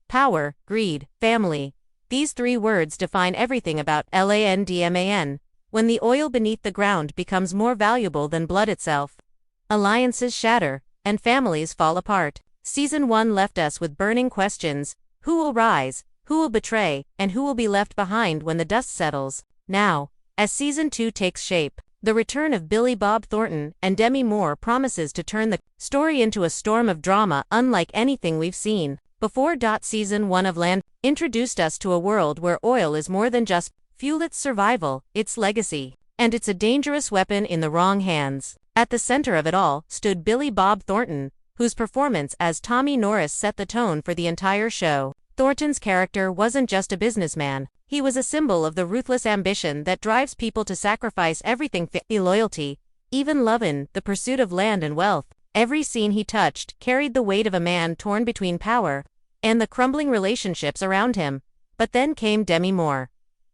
Power, greed, family. These three words define everything about Landman. When the oil beneath the ground becomes more valuable than blood itself, alliances shatter, and families fall apart. Season 1 left us with burning questions: who will rise, who will betray, and who will be left behind when the dust settles? Now, as Season 2 takes shape, the return of Billy Bob Thornton and Demi Moore promises to turn the story into a storm of drama unlike anything we've seen before. Season 1 of Landman introduced us to a world where oil is more than just fuel, its survival, its legacy, and it's a dangerous weapon in the wrong hands. At the center of it all stood Billy Bob Thornton, whose performance as Tommy Norris set the tone for the entire show. Thornton's character wasn't just a businessman, he was a symbol of the ruthless ambition that drives people to sacrifice everything: loyalty, even love, in the pursuit of land and wealth. Every scene he touched carried the weight of a man torn between power and the crumbling relationships around him. But then came Demi Moore.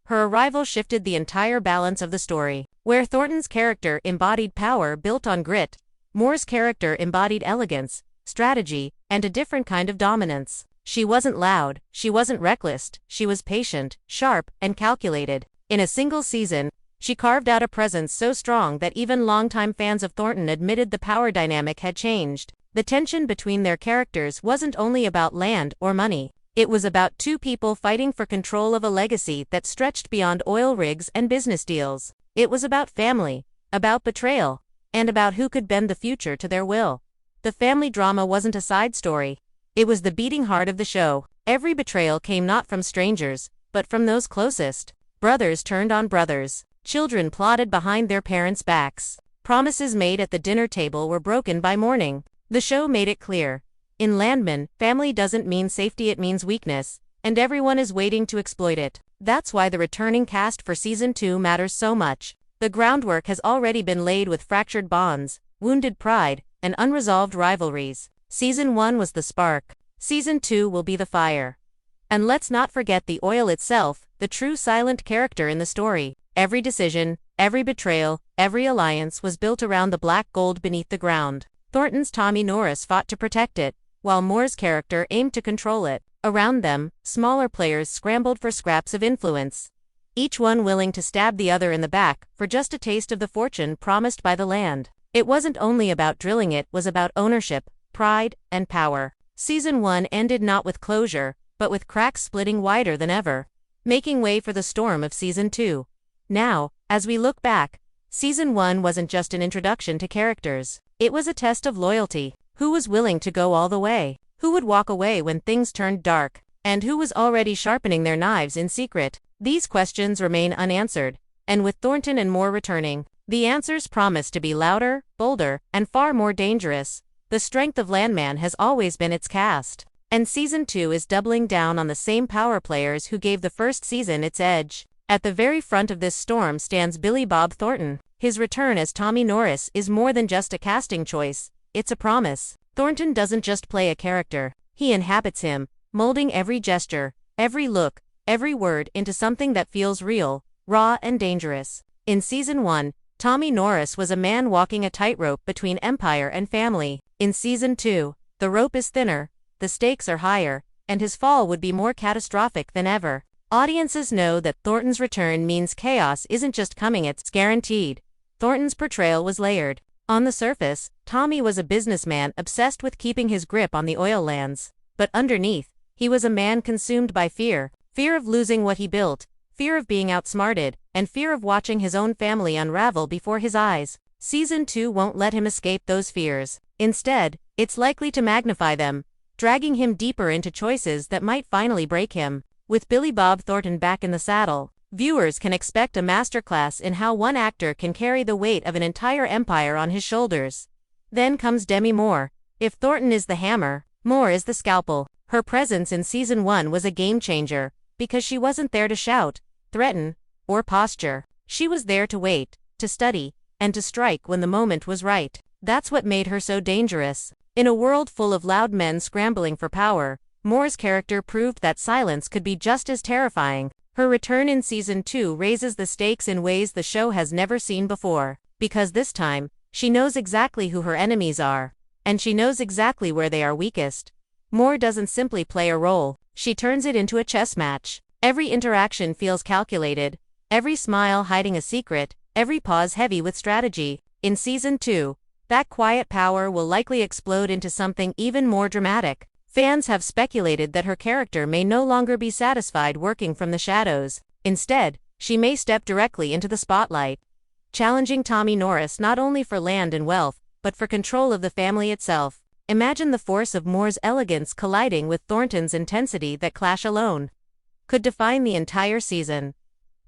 Her arrival shifted the entire balance of the story. Where Thornton's character embodied power built on grit, Moore's character embodied elegance, strategy, and a different kind of dominance. She wasn't loud, she wasn't reckless, she was patient, sharp, and calculated. In a single season, she carved out a presence so strong that even longtime fans of Thornton admitted the power dynamic had changed. The tension between their characters wasn't only about land or money. It was about two people fighting for control of a legacy that stretched beyond oil rigs and business deals. It was about family, about betrayal, and about who could bend the future to their will. The family drama wasn't a side story. It was the beating heart of the show. Every betrayal came not from strangers, but from those closest. Brothers turned on brothers. Children plotted behind their parents' backs. Promises made at the dinner table were broken by morning. The show made it clear: in Landman, family doesn't mean safety, it means weakness, and everyone is waiting to exploit it. That's why the returning cast for Season 2 matters so much. The groundwork has already been laid with fractured bonds, wounded pride, and unresolved rivalries. Season 1 was the spark. Season 2 will be the fire. And let's not forget the oil itself, the true silent character in the story. Every decision, every betrayal, every alliance was built around the black gold beneath the ground. Thornton's Tommy Norris fought to protect it, while Moore's character aimed to control it. Around them, smaller players scrambled for scraps of influence, each one willing to stab the other in the back for just a taste of the fortune promised by the land. It wasn't only about drilling, it was about ownership, pride, and power. Season 1 ended not with closure, but with cracks splitting wider than ever, making way for the storm of Season 2. Now, as we look back, Season 1 wasn't just an introduction to characters. It was a test of loyalty. Who was willing to go all the way? Who would walk away when things turned dark? And who was already sharpening their knives in secret? These questions remain unanswered, and with Thornton and Moore returning, the answers promise to be louder, bolder, and far more dangerous. The strength of Landman has always been its cast, and Season 2 is doubling down on the same power players who gave the first season its edge. At the very front of this storm stands Billy Bob Thornton. His return as Tommy Norris is more than just a casting choice, it's a promise. Thornton doesn't just play a character, he inhabits him, molding every gesture, every look, every word into something that feels real, raw, and dangerous. In Season 1, Tommy Norris was a man walking a tightrope between empire and family. In Season 2, the rope is thinner, the stakes are higher, and his fall would be more catastrophic than ever. Audiences know that Thornton's return means chaos isn't just coming, it's guaranteed. Thornton's portrayal was layered. On the surface, Tommy was a businessman obsessed with keeping his grip on the oil lands. But underneath, he was a man consumed by fear. Fear of losing what he built, fear of being outsmarted, and fear of watching his own family unravel before his eyes. Season 2 won't let him escape those fears. Instead, it's likely to magnify them, dragging him deeper into choices that might finally break him. With Billy Bob Thornton back in the saddle, viewers can expect a masterclass in how one actor can carry the weight of an entire empire on his shoulders. Then comes Demi Moore. If Thornton is the hammer, Moore is the scalpel. Her presence in Season 1 was a game changer, because she wasn't there to shout, threaten, or posture. She was there to wait, to study, and to strike when the moment was right. That's what made her so dangerous. In a world full of loud men scrambling for power, Moore's character proved that silence could be just as terrifying. Her return in Season 2 raises the stakes in ways the show has never seen before, because this time, she knows exactly who her enemies are, and she knows exactly where they are weakest. Moore doesn't simply play a role, she turns it into a chess match. Every interaction feels calculated, every smile hiding a secret, every pause heavy with strategy. In Season 2, that quiet power will likely explode into something even more dramatic. Fans have speculated that her character may no longer be satisfied working from the shadows. Instead, she may step directly into the spotlight, challenging Tommy Norris not only for land and wealth, but for control of the family itself. Imagine the force of Moore's elegance colliding with Thornton's intensity. That clash alone could define the entire season.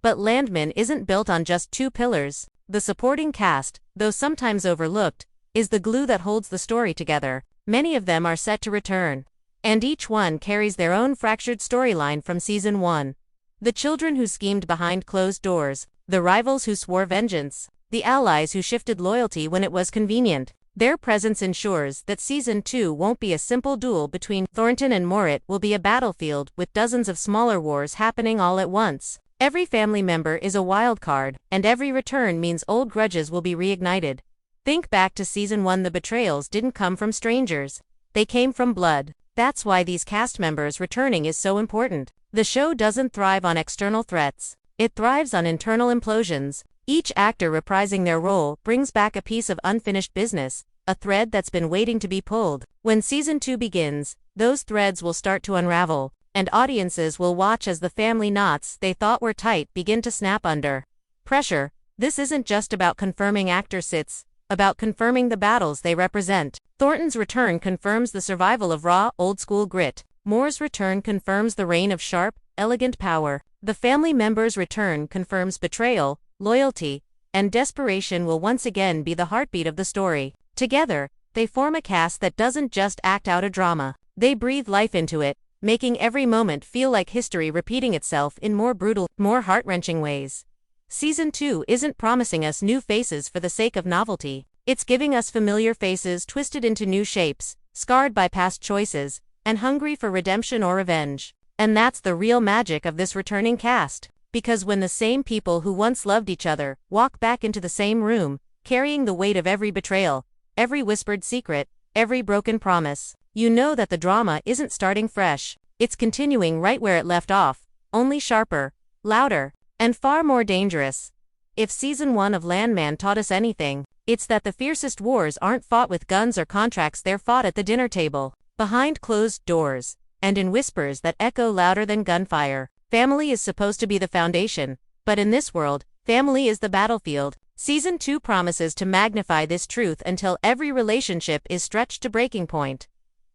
But Landman isn't built on just two pillars. The supporting cast, though sometimes overlooked, is the glue that holds the story together. Many of them are set to return, and each one carries their own fractured storyline from Season 1. The children who schemed behind closed doors, the rivals who swore vengeance, the allies who shifted loyalty when it was convenient. Their presence ensures that Season 2 won't be a simple duel between Thornton and Moore. It will be a battlefield with dozens of smaller wars happening all at once. Every family member is a wild card, and every return means old grudges will be reignited. Think back to Season 1. The betrayals didn't come from strangers. They came from blood. That's why these cast members returning is so important. The show doesn't thrive on external threats. It thrives on internal implosions. Each actor reprising their role brings back a piece of unfinished business, a thread that's been waiting to be pulled. When Season 2 begins, those threads will start to unravel, and audiences will watch as the family knots they thought were tight begin to snap under pressure. This isn't just about confirming actors, it's about confirming the battles they represent. Thornton's return confirms the survival of raw, old-school grit. Moore's return confirms the reign of sharp, elegant power. The family member's return confirms betrayal, loyalty, and desperation will once again be the heartbeat of the story. Together, they form a cast that doesn't just act out a drama. They breathe life into it, making every moment feel like history repeating itself in more brutal, more heart-wrenching ways. Season 2 isn't promising us new faces for the sake of novelty. It's giving us familiar faces twisted into new shapes, scarred by past choices, and hungry for redemption or revenge. And that's the real magic of this returning cast. Because when the same people who once loved each other walk back into the same room, carrying the weight of every betrayal, every whispered secret, every broken promise, you know that the drama isn't starting fresh. It's continuing right where it left off, only sharper, louder, and far more dangerous. If Season 1 of Landman taught us anything, it's that the fiercest wars aren't fought with guns or contracts. They're fought at the dinner table, behind closed doors, and in whispers that echo louder than gunfire. Family is supposed to be the foundation, but in this world, family is the battlefield. Season 2 promises to magnify this truth until every relationship is stretched to breaking point.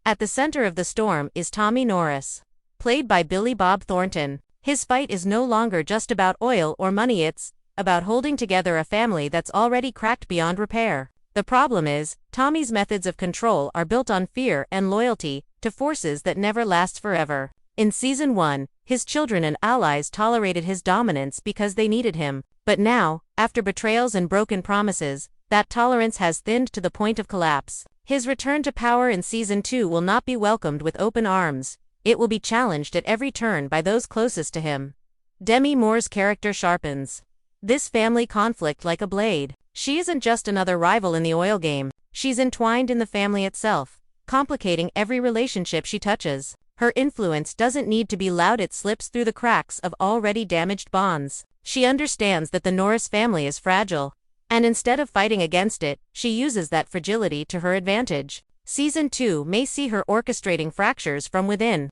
At the center of the storm is Tommy Norris, played by Billy Bob Thornton. His fight is no longer just about oil or money, it's about holding together a family that's already cracked beyond repair. The problem is, Tommy's methods of control are built on fear and loyalty to forces that never last forever. In Season 1, his children and allies tolerated his dominance because they needed him. But now, after betrayals and broken promises, that tolerance has thinned to the point of collapse. His return to power in Season 2 will not be welcomed with open arms. It will be challenged at every turn by those closest to him. Demi Moore's character sharpens this family conflict like a blade. She isn't just another rival in the oil game. She's entwined in the family itself, complicating every relationship she touches. Her influence doesn't need to be loud, it slips through the cracks of already damaged bonds. She understands that the Norris family is fragile, and instead of fighting against it, she uses that fragility to her advantage. Season 2 may see her orchestrating fractures from within,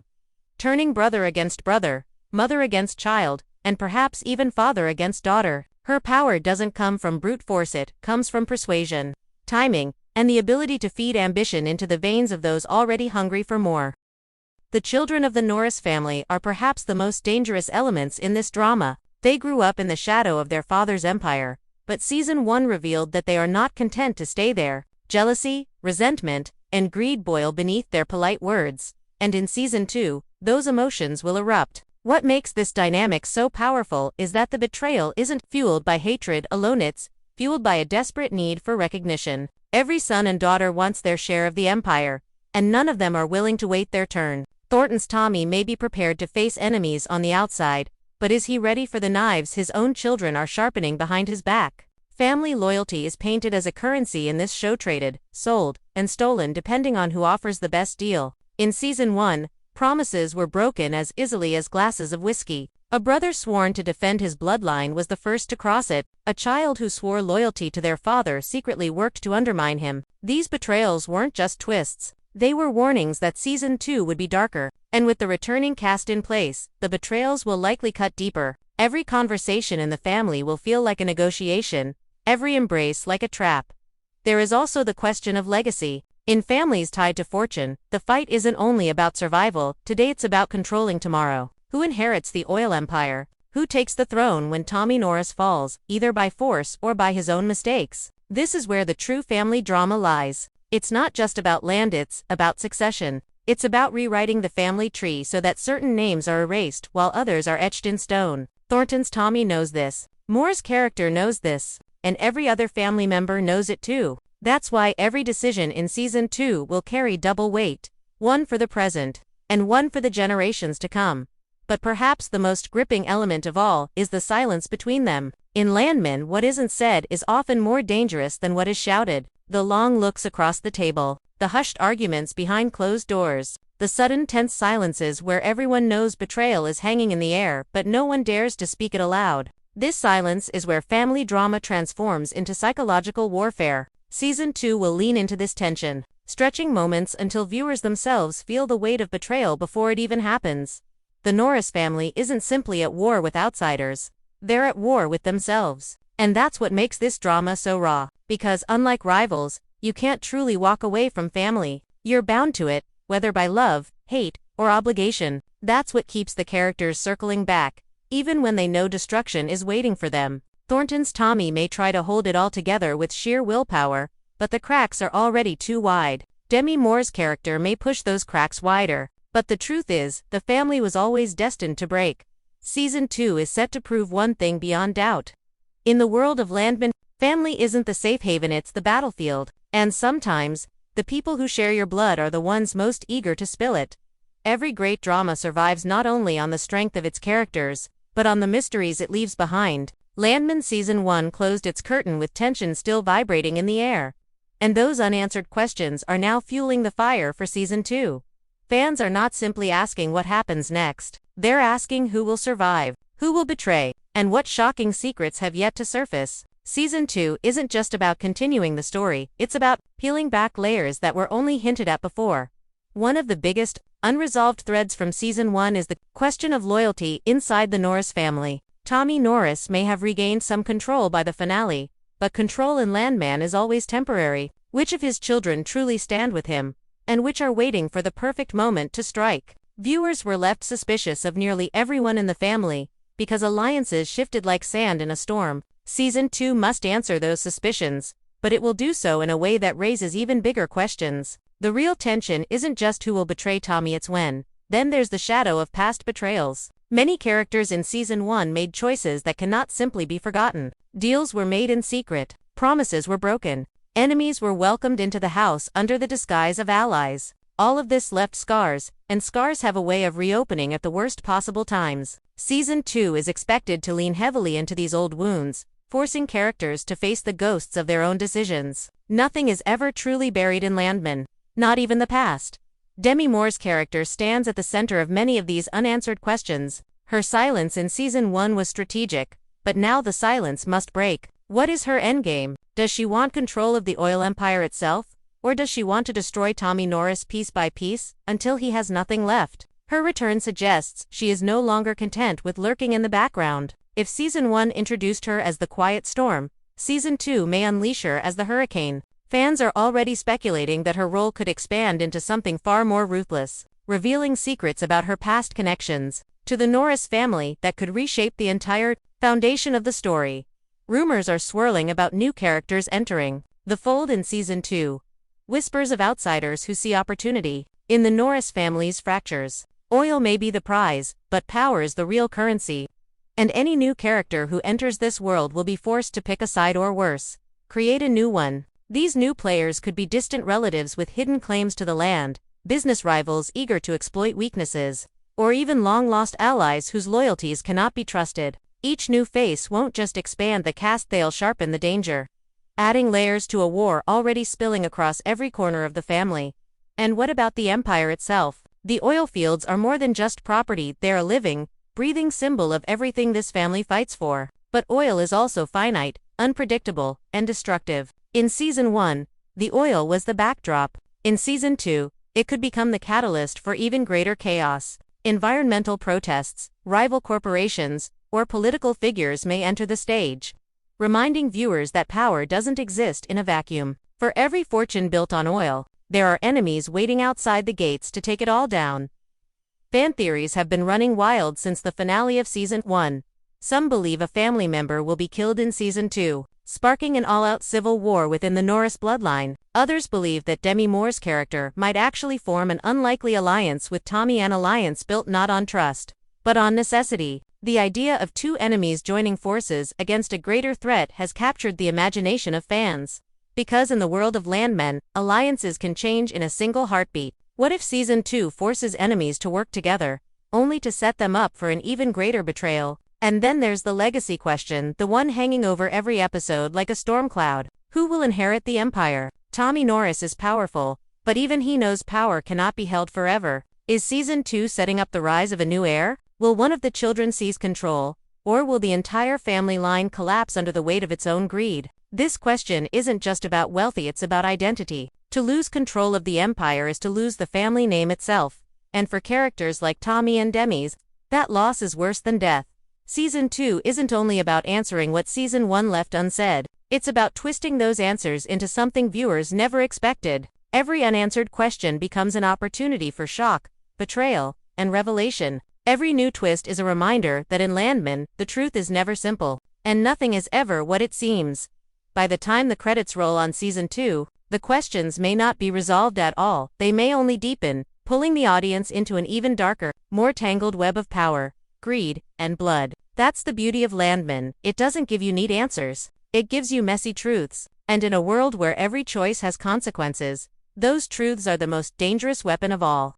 turning brother against brother, mother against child, and perhaps even father against daughter. Her power doesn't come from brute force, it comes from persuasion, timing, and the ability to feed ambition into the veins of those already hungry for more. The children of the Norris family are perhaps the most dangerous elements in this drama. They grew up in the shadow of their father's empire, but Season 1 revealed that they are not content to stay there. Jealousy, resentment, and greed boil beneath their polite words, and in Season 2, those emotions will erupt. What makes this dynamic so powerful is that the betrayal isn't fueled by hatred alone, it's fueled by a desperate need for recognition. Every son and daughter wants their share of the empire, and none of them are willing to wait their turn. Thornton's Tommy may be prepared to face enemies on the outside, but is he ready for the knives his own children are sharpening behind his back? Family loyalty is painted as a currency in this show, traded, sold, and stolen depending on who offers the best deal. In Season 1, Promises were broken as easily as glasses of whiskey. A brother sworn to defend his bloodline was the first to cross it. A child who swore loyalty to their father secretly worked to undermine him. These betrayals weren't just twists. They were warnings that season 2 would be darker. And with the returning cast in place, the betrayals will likely cut deeper. Every conversation in the family will feel like a negotiation, every embrace like a trap. There is also the question of legacy. In families tied to fortune, the fight isn't only about survival, today it's about controlling tomorrow. Who inherits the oil empire? Who takes the throne when Tommy Norris falls, either by force or by his own mistakes? This is where the true family drama lies. It's not just about land, it's about succession. It's about rewriting the family tree so that certain names are erased while others are etched in stone. Thornton's Tommy knows this. Moore's character knows this. And every other family member knows it too. That's why every decision in season 2 will carry double weight. One for the present, and one for the generations to come. But perhaps the most gripping element of all is the silence between them. In Landman, what isn't said is often more dangerous than what is shouted. The long looks across the table, the hushed arguments behind closed doors, the sudden tense silences where everyone knows betrayal is hanging in the air but no one dares to speak it aloud. This silence is where family drama transforms into psychological warfare. Season 2 will lean into this tension, stretching moments until viewers themselves feel the weight of betrayal before it even happens. The Norris family isn't simply at war with outsiders. They're at war with themselves. And that's what makes this drama so raw. Because unlike rivals, you can't truly walk away from family. You're bound to it, whether by love, hate, or obligation. That's what keeps the characters circling back, even when they know destruction is waiting for them. Thornton's Tommy may try to hold it all together with sheer willpower, but the cracks are already too wide. Demi Moore's character may push those cracks wider. But the truth is, the family was always destined to break. Season 2 is set to prove one thing beyond doubt. In the world of Landman, family isn't the safe haven, it's the battlefield. And sometimes, the people who share your blood are the ones most eager to spill it. Every great drama survives not only on the strength of its characters, but on the mysteries it leaves behind. Landman Season 1 closed its curtain with tension still vibrating in the air. And those unanswered questions are now fueling the fire for Season 2. Fans are not simply asking what happens next. They're asking who will survive, who will betray, and what shocking secrets have yet to surface. Season 2 isn't just about continuing the story, it's about peeling back layers that were only hinted at before. One of the biggest, unresolved threads from Season 1 is the question of loyalty inside the Norris family. Tommy Norris may have regained some control by the finale, but control in Landman is always temporary. Which of his children truly stand with him, and which are waiting for the perfect moment to strike? Viewers were left suspicious of nearly everyone in the family, because alliances shifted like sand in a storm. Season 2 must answer those suspicions, but it will do so in a way that raises even bigger questions. The real tension isn't just who will betray Tommy, it's when. Then there's the shadow of past betrayals. Many characters in Season 1 made choices that cannot simply be forgotten. Deals were made in secret. Promises were broken. Enemies were welcomed into the house under the disguise of allies. All of this left scars, and scars have a way of reopening at the worst possible times. Season 2 is expected to lean heavily into these old wounds, forcing characters to face the ghosts of their own decisions. Nothing is ever truly buried in Landman, not even the past. Demi Moore's character stands at the center of many of these unanswered questions. Her silence in Season 1 was strategic, but now the silence must break. What is her endgame? Does she want control of the oil empire itself? Or does she want to destroy Tommy Norris piece by piece, until he has nothing left? Her return suggests she is no longer content with lurking in the background. If Season 1 introduced her as the quiet storm, Season 2 may unleash her as the hurricane. Fans are already speculating that her role could expand into something far more ruthless, revealing secrets about her past connections to the Norris family that could reshape the entire foundation of the story. Rumors are swirling about new characters entering the fold in Season 2. Whispers of outsiders who see opportunity in the Norris family's fractures. Oil may be the prize, but power is the real currency. And any new character who enters this world will be forced to pick a side or worse, create a new one. These new players could be distant relatives with hidden claims to the land, business rivals eager to exploit weaknesses, or even long-lost allies whose loyalties cannot be trusted. Each new face won't just expand the cast, they'll sharpen the danger, adding layers to a war already spilling across every corner of the family. And what about the empire itself? The oil fields are more than just property, they're a living, breathing symbol of everything this family fights for. But oil is also finite, unpredictable, and destructive. In Season 1, the oil was the backdrop. In Season 2, it could become the catalyst for even greater chaos. Environmental protests, rival corporations, or political figures may enter the stage, reminding viewers that power doesn't exist in a vacuum. For every fortune built on oil, there are enemies waiting outside the gates to take it all down. Fan theories have been running wild since the finale of Season 1. Some believe a family member will be killed in Season 2, sparking an all-out civil war within the Norris bloodline. Others believe that Demi Moore's character might actually form an unlikely alliance with Tommy, an alliance built not on trust, but on necessity. The idea of two enemies joining forces against a greater threat has captured the imagination of fans. Because in the world of Landman, alliances can change in a single heartbeat. What if Season 2 forces enemies to work together, only to set them up for an even greater betrayal? And then there's the legacy question, the one hanging over every episode like a storm cloud. Who will inherit the empire? Tommy Norris is powerful, but even he knows power cannot be held forever. Is Season 2 setting up the rise of a new heir? Will one of the children seize control, or will the entire family line collapse under the weight of its own greed? This question isn't just about wealth, it's about identity. To lose control of the empire is to lose the family name itself, and for characters like Tommy and Demi's, that loss is worse than death. Season 2 isn't only about answering what Season 1 left unsaid, it's about twisting those answers into something viewers never expected. Every unanswered question becomes an opportunity for shock, betrayal, and revelation. Every new twist is a reminder that in Landman, the truth is never simple, and nothing is ever what it seems. By the time the credits roll on Season 2, the questions may not be resolved at all, they may only deepen, pulling the audience into an even darker, more tangled web of power, greed, and blood. That's the beauty of Landman. It doesn't give you neat answers. It gives you messy truths. And in a world where every choice has consequences, those truths are the most dangerous weapon of all.